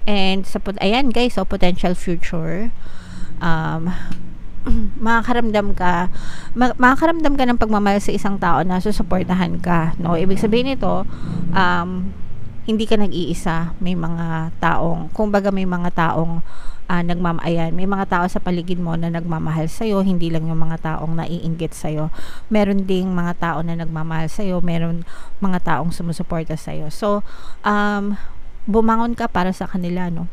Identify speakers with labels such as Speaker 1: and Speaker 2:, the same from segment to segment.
Speaker 1: And ayan guys, so potential future, um, makakaramdam ka ng pagmamahal sa isang tao na susuportahan ka, no? Ibig sabihin nito, hindi ka nag-iisa. May mga taong, kumbaga may mga taong may mga tao sa paligid mo na nagmamahal sa'yo, hindi lang yung mga taong naiinggit sa'yo. Meron ding mga tao na nagmamahal sa'yo, meron mga taong sumusuporta sa'yo. So, bumangon ka para sa kanila, no?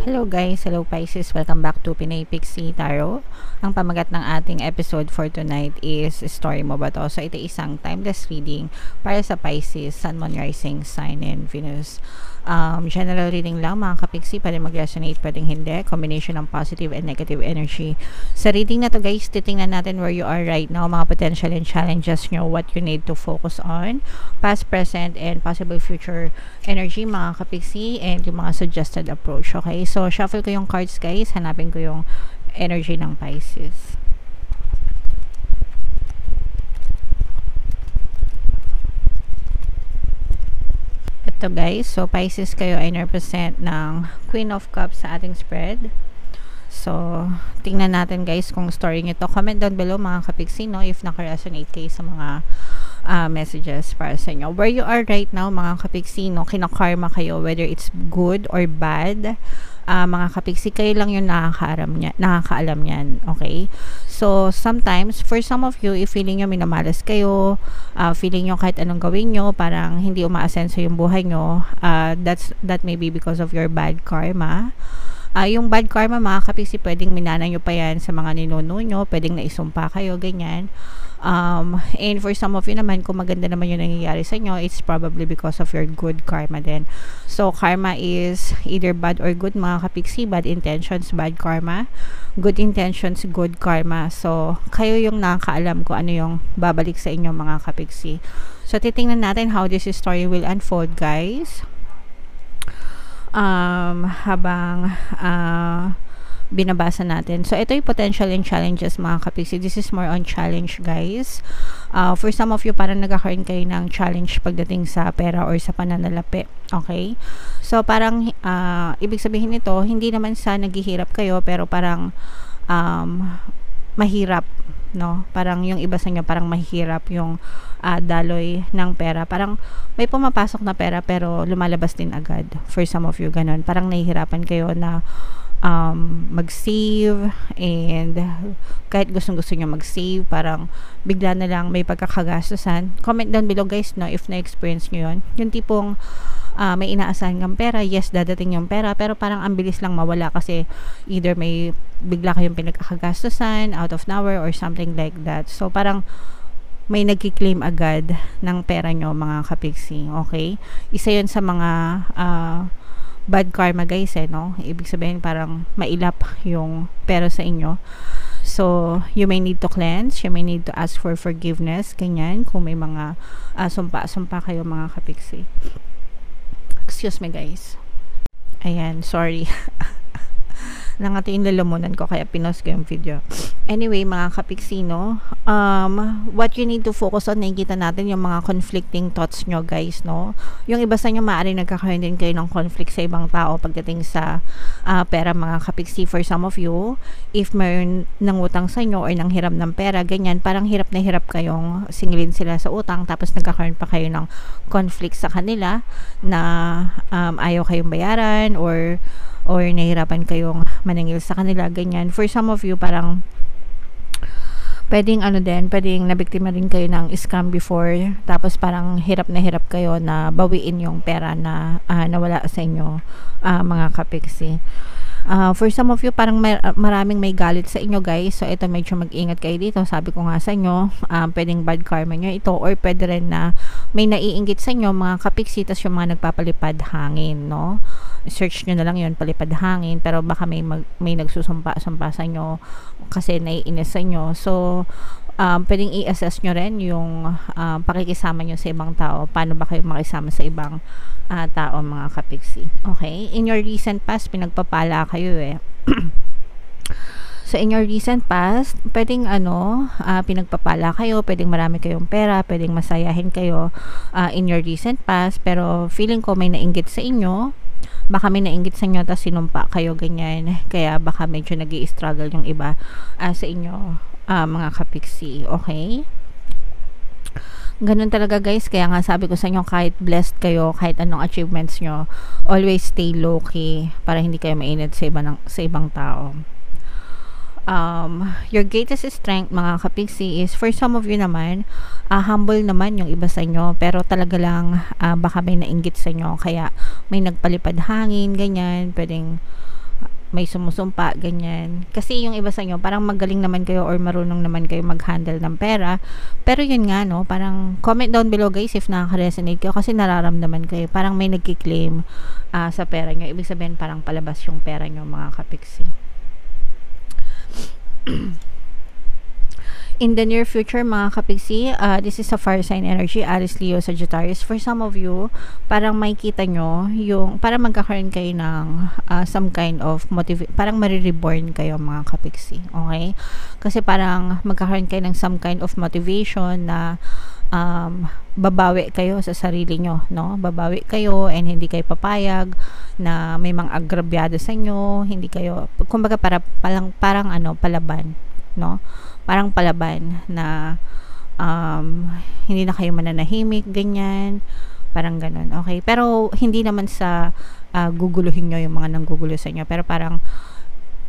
Speaker 1: Hello guys, hello Pisces, welcome back to Pinay Pixie Tarot. Ang pamagat ng ating episode for tonight is Story Mo Ba To? So ito isang timeless reading para sa Pisces, Sun, Moon, Rising, Sign, and Venus. General reading lang mga kapixie, pwede mag-resonate, pwedeng hindi, combination ng positive and negative energy. Sa reading na to guys, titingnan natin where you are right now, mga potential and challenges nyo, what you need to focus on, past, present, and possible future energy mga kapixie, and yung mga suggested approach. Okay, so shuffle ko yung cards guys, hanapin ko yung energy ng Pisces. Ito guys, so Pisces, kayo ay represent ng Queen of Cups sa ating spread. So tingnan natin guys kung story nyo to. Comment down below mga kapixie, no, if naka-resonate kayo sa mga messages para sa inyo. Where you are right now mga kapixie, no, kinakarma kayo, whether it's good or bad. Mga kapixie, kayo lang yung nakakaalam yan, okay? So, sometimes, for some of you, if feeling nyo minamalas kayo, feeling nyo kahit anong gawin nyo, parang hindi umaasenso yung buhay nyo, that may be because of your bad karma. Yung bad karma, mga kapixie, pwedeng minana nyo pa yan sa mga ninuno nyo, pwedeng naisumpa kayo, ganyan. And for some of you naman, kung maganda naman yung nangyayari sa inyo, it's probably because of your good karma din. So, karma is either bad or good, mga kapixie. Bad intentions, bad karma. Good intentions, good karma. So, kayo yung nakakaalam kung ano yung babalik sa inyo, mga kapixie. So, titingnan natin how this story will unfold, guys. Habang binabasa natin. So, ito yung potential and challenges mga kapixie. This is more on challenge guys. For some of you, parang nagkakaroon kayo ng challenge pagdating sa pera or sa pananalapi. Okay? So, parang ibig sabihin nito, hindi naman sa naghihirap kayo, pero parang mahirap, no? Parang yung iba sa inyo, parang mahirap yung daloy ng pera. Parang may pumapasok na pera pero lumalabas din agad. For some of you, ganun. Parang nahihirapan kayo na mag-save, and kahit gustong-gusto nyo mag-save, parang bigla na lang may pagkakagastusan. Comment down below guys, no, if na-experience nyo yun. Yung tipong may inaasahan ng pera, yes, dadating yung pera, pero parang ang bilis lang mawala kasi either may bigla kayong pinagkakagastusan out of nowhere or something like that. So parang may nagki-claim agad ng pera nyo mga kapixie. Okay? Isa yun sa mga bad karma guys, no? Ibig sabihin parang mailap yung pera sa inyo. So, you may need to cleanse, you may need to ask for forgiveness, ganyan, kung may mga sumpa kayo mga kapixie. Excuse me guys. Ayan, sorry. Nangati yung lalamunan ko kaya pinost ko yung video. Anyway, mga kapixie, no, what you need to focus on, nakikita natin yung mga conflicting thoughts nyo guys, no. Yung iba sa inyo maaaring nagkakaroon din kayo ng conflict sa ibang tao pagdating sa pera mga kapixie. For some of you, if mayroon nangutang sa inyo or nanghiram ng pera, ganyan, parang hirap na hirap kayong singilin sila sa utang, tapos nagkakaroon pa kayo ng conflict sa kanila na ayaw kayong bayaran or nahihirapan kayong maningil sa kanila, ganyan. For some of you, parang pwedeng pwedeng nabiktima rin kayo ng scam before, tapos parang hirap na hirap kayo na bawiin yung pera na nawala sa inyo, mga kapixie. For some of you, parang maraming may galit sa inyo guys. So ito, medyo mag-ingat kayo dito. Sabi ko nga sa inyo, pwedeng bad karma nyo ito, or pwede rin na may naiinggit sa inyo mga kapixie, tas yung mga nagpapalipad hangin, no? Search nyo na lang yun, palipad hangin, pero baka may nagsusumpa sa inyo kasi naiinis sa inyo. So pwedeng i-assess nyo rin yung pakikisama nyo sa ibang tao. Paano ba kayo makisama sa ibang tao mga kapixie? Okay? In your recent past, pinagpapala kayo eh. So, in your recent past, pwedeng pinagpapala kayo, pwedeng marami kayong pera, pwedeng masayahin kayo in your recent past, pero feeling ko may nainggit sa inyo, baka may nainggit sa inyo tapos sinumpa kayo ganyan, kaya baka medyo nag-i-struggle yung iba sa inyo, mga kapiksi, okay? Ganun talaga guys, kaya nga sabi ko sa inyo, kahit blessed kayo, kahit anong achievements nyo, always stay low-key para hindi kayo mainit sa ibang tao. Your greatest strength mga kapiksi is, for some of you naman, humble naman yung iba sa inyo, pero talaga lang baka may nainggit sa inyo, kaya may nagpalipad hangin, ganyan, pwedeng may sumusumpa, ganyan. Kasi yung iba sa inyo, parang magaling naman kayo or marunong naman kayo mag-handle ng pera, pero yun nga, no, parang comment down below guys if nakaka-resonate kayo, kasi nararamdaman kayo, parang may nagki-claim sa pera nyo, ibig sabihin parang palabas yung pera nyo mga kapiksi. In the near future mga kapiksi, this is a fire sign energy, Aries, Leo, Sagittarius. For some of you, parang makikita nyo yung parang magkakaroon kayo ng some kind of parang marireborn kayo mga kapiksi, okay? Kasi parang magkakaroon kayo ng some kind of motivation na babawi kayo sa sarili nyo, no? Babawi kayo and hindi kayo papayag na may mga agrabyado sa inyo, hindi kayo, kumbaga parang palaban, no? Parang palaban na hindi na kayo mananahimik, ganyan, parang ganun, okay? Pero hindi naman sa guguluhin nyo yung mga nanggugulo sa inyo, pero parang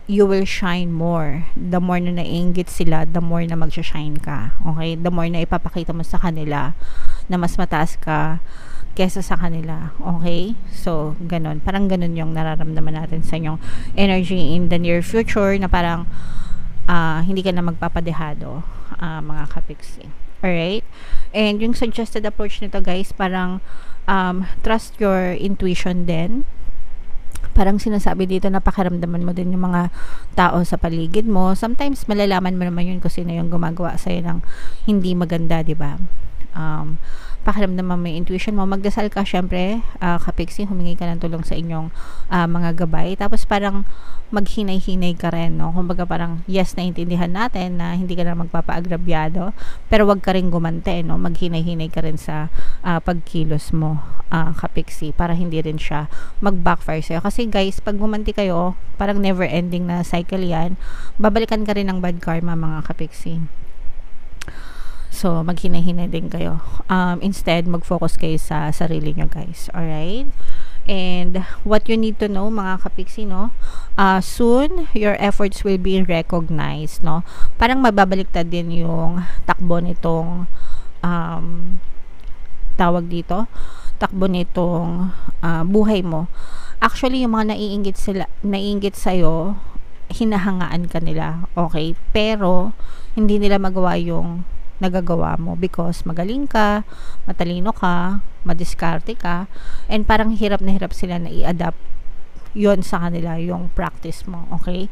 Speaker 1: you will shine more. The more na naiinggit sila, the more na magsha-shine ka. Okay? The more na ipapakita mo sa kanila na mas mataas ka kesa sa kanila. Okay? So, ganun. Parang ganun yung nararamdaman natin sa inyong energy in the near future na parang hindi ka na magpapadehado, mga kapiksi. Alright? And yung suggested approach nito guys, parang trust your intuition din. Parang sinasabi dito na pakiramdaman mo din yung mga tao sa paligid mo. Sometimes malalaman mo naman yun kung sino yung gumagawa sa'yo ng hindi maganda, di ba? Pakiramdaman mo yung intuition mo. Magdasal ka, syempre, kapiksi, humingi ka ng tulong sa inyong mga gabay. Tapos parang maghinay-hinay ka rin, no? Kumbaga parang, yes, naintindihan natin na hindi ka na magpapaagrabyado, pero wag ka rin gumante, no? Maghinay-hinay ka rin sa pagkilos mo, kapiksi, para hindi rin siya mag-backfire sa'yo. Kasi guys, pag gumanti kayo, parang never-ending na cycle yan, babalikan ka rin ng bad karma, mga kapiksi. So, maghinay-hinay din kayo. Instead, mag-focus kayo sa sarili nyo, guys. Alright? And what you need to know, mga kapiksi, no? Soon, your efforts will be recognized, no? Parang mababaliktad din yung takbo nitong tawag dito, takbo nitong buhay mo. Actually, yung mga naiinggit sa'yo, hinahangaan ka nila, okay? Pero, hindi nila magawa yung nagagawa mo because magaling ka, matalino ka, madiskarte ka, and parang hirap na hirap sila na i-adapt yon sa kanila, yung practice mo, okay?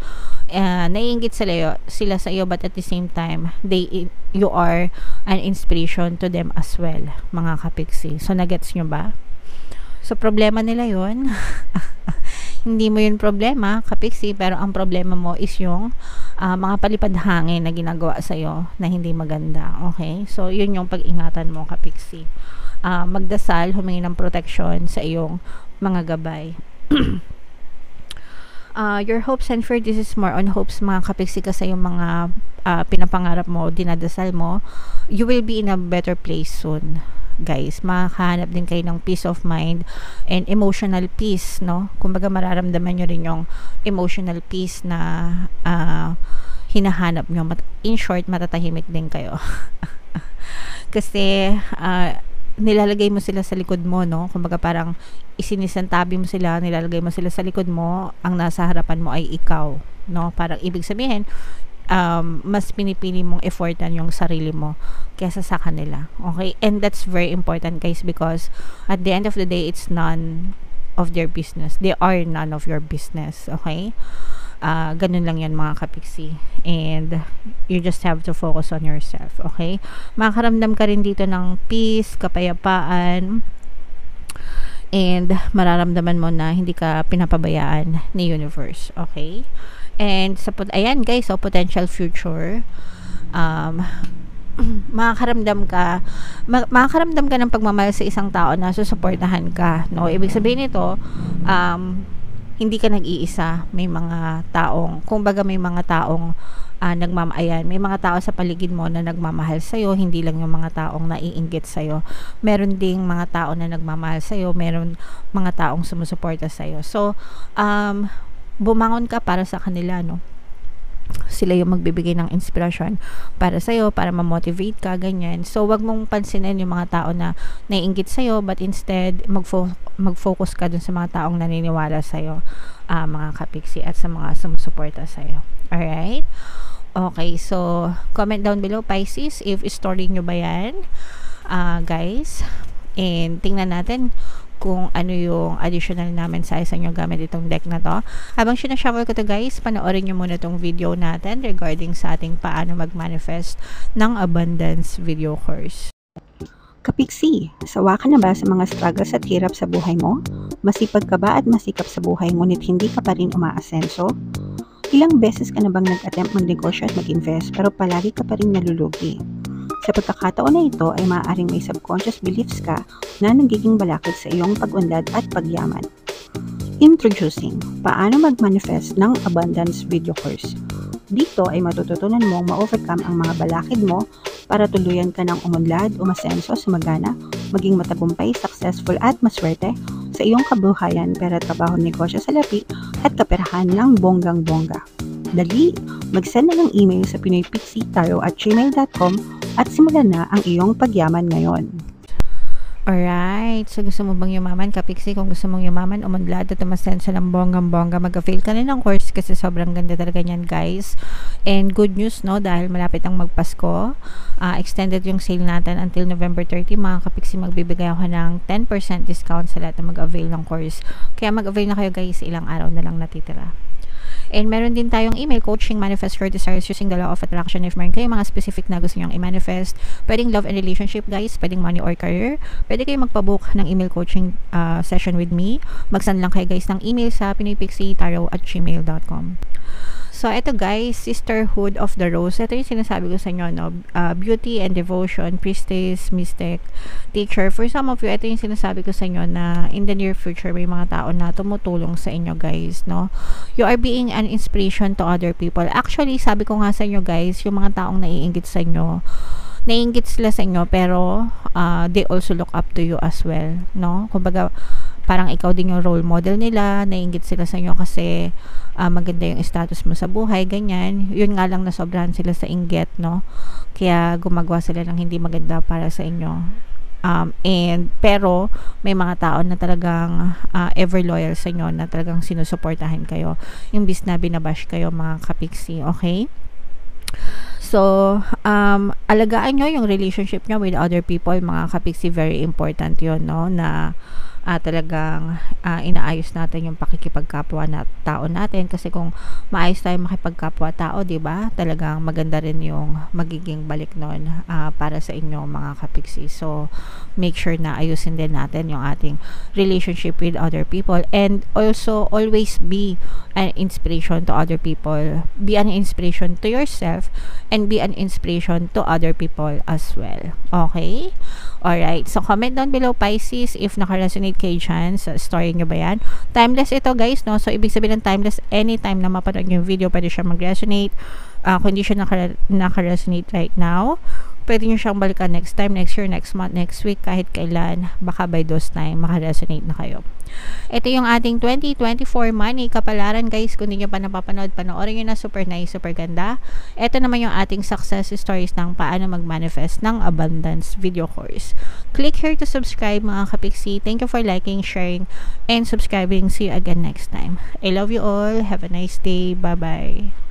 Speaker 1: Naiinggit sila sa iyo, but at the same time, you are an inspiration to them as well, mga kapiksi. So, nagets nyo ba? So, problema nila yon. Hindi mo yun problema, kapiksi, pero ang problema mo is yung mga palipad hangin na ginagawa sa'yo na hindi maganda, okay? So, yun yung pag-ingatan mo, kapiksi. Magdasal, humingi ng protection sa iyong mga gabay. Your hopes and fear, this is more on hopes, mga kapiksi, kasi yung mga pinapangarap mo, dinadasal mo, you will be in a better place soon, guys. Makakahanap din kayo ng peace of mind and emotional peace, no? Kumbaga mararamdaman nyo rin yung emotional peace na hinahanap nyo. In short, matatahimik din kayo. Kasi nilalagay mo sila sa likod mo, no? Kumbaga parang isinisantabi mo sila, nilalagay mo sila sa likod mo, ang nasa harapan mo ay ikaw, no? Parang ibig sabihin, mas pinipili mong effortan yung sarili mo kesa sa kanila, okay? And that's very important, guys, because at the end of the day, it's none of their business. They are none of your business, okay? Ganun lang yan, mga kapiksi, and you just have to focus on yourself, okay? Makakaramdam ka rin dito ng peace, kapayapaan, and mararamdaman mo na hindi ka pinapabayaan ni universe, okay? And ayan guys, so potential future, makakaramdam ka ng pagmamahal sa isang tao na susuportahan ka, no? Ibig sabihin nito, hindi ka nag-iisa. May mga taong, kumbaga may mga taong may mga tao sa paligid mo na nagmamahal sa'yo, hindi lang yung mga taong naiinggit sa'yo. Meron ding mga tao na nagmamahal sa'yo, meron mga taong sumusuporta sa'yo. So, bumangon ka para sa kanila, no? Sila yung magbibigay ng inspirasyon para sa'yo, para ma-motivate ka, ganyan. So, wag mong pansinin yung mga tao na naiinggit sa'yo, but instead, mag-focus ka dun sa mga taong naniniwala sa'yo, mga kapiksi, at sa mga sumusuporta sa'yo. Alright? Okay, so, comment down below, Pisces, if story nyo ba yan, guys. And, tingnan natin kung ano yung additional namin sa inyo gamit itong deck na to. Habang sinashuffle ko to guys, panoorin nyo muna tong video natin regarding sa ating paano mag-manifest ng abundance video course.
Speaker 2: Kapiksi, sawa ka na ba sa mga struggles at hirap sa buhay mo? Masipag ka ba at masikap sa buhay ngunit hindi ka pa rin umaasenso? Ilang beses ka na bang nag-attempt magnegosyo at mag-invest pero palagi ka pa rin nalulugi? Sa pagkakataon na ito ay maaaring may subconscious beliefs ka na nagiging balakid sa iyong pag-unlad at pagyaman. Introducing, paano mag-manifest ng abundance video course. Dito ay matututunan mong ma-overcome ang mga balakid mo para tuluyan ka ng umunlad, umasenso, sumagana, maging matagumpay, successful at maswerte sa iyong kabuhayan, pera, trabaho, negosyo, salapi at kaperahan ng bonggang-bongga. Dali, mag-send na ng email sa pinoypixitarot@gmail.com at simulan na ang iyong pagyaman ngayon.
Speaker 1: Alright, so gusto mo bang yumaman, kapiksi? Kung gusto mong yumaman, umunlad at umasenso ng bonggang-bongga, mag-avail ka na ng course kasi sobrang ganda talaga niyan guys. And good news, no, dahil malapit ang magpasko, extended yung sale natin until November 30, mga kapiksi, magbibigay ako ng 10% discount sa lahat na mag-avail ng course. Kaya mag-avail na kayo guys, ilang araw na lang natitira. And meron din tayong email coaching, manifest your desires using the law of attraction. If meron kayo mga specific na gusto nyong i-manifest, pwedeng love and relationship guys, pwedeng money or career, pwede kayo magpabook ng email coaching session with me. Mag-send lang kayo guys ng email sa pinoypixitarot@gmail.com. So, ito guys, Sisterhood of the Rose. Ito yung sinasabi ko sa inyo, no? Beauty and devotion, priestess, mystic, teacher. For some of you, ito yung sinasabi ko sa inyo na in the near future, may mga tao na tumutulong sa inyo guys, no? You are being an inspiration to other people. Actually, sabi ko nga sa inyo guys, yung mga taong naiinggit sa inyo, naiinggit sila sa inyo, pero they also look up to you as well, no? Kumbaga, parang ikaw din yung role model nila, naiinggit sila sa inyo kasi maganda yung status mo sa buhay, ganyan. Yun nga lang, nasobrahan sila sa inggit, no? Kaya gumagawa sila ng hindi maganda para sa inyo. Pero may mga tao na talagang ever loyal sa inyo, na talagang sinusuportahan kayo. Yung bis na binabash kayo, mga kapiksi, okay? So, alagaan nyo yung relationship nyo with other people, mga kapiksi. Very important yun, no? Na talagang inaayos natin yung pakikipagkapwa na tao natin, kasi kung maayos tayo makipagkapwa tao, di ba? Talagang maganda rin yung magiging balik nun para sa inyo, mga kapiksi. So, make sure na ayusin din natin yung ating relationship with other people, and also always be an inspiration to other people. Be an inspiration to yourself and be an inspiration to other people as well. Okay? Alright, so comment down below, Pisces, if naka-resonate kayo dyan sa story nyo ba yan. Timeless ito guys, no? So, ibig sabihin ng timeless, anytime na mapanood yung video, pwede siya mag-resonate. Kung hindi siya naka-resonate right now, pwede nyo siyang balikan next time, next year, next month, next week, kahit kailan. Baka by those time, maka-resonate na kayo. Ito yung ating 2024 money kapalaran guys. Kung hindi nyo pa napapanood, panoorin nyo na. Super nice, super ganda. Ito naman yung ating success stories ng paano mag-manifest ng abundance video course. Click here to subscribe, mga kapiksi. Thank you for liking, sharing, and subscribing. See you again next time. I love you all. Have a nice day. Bye-bye.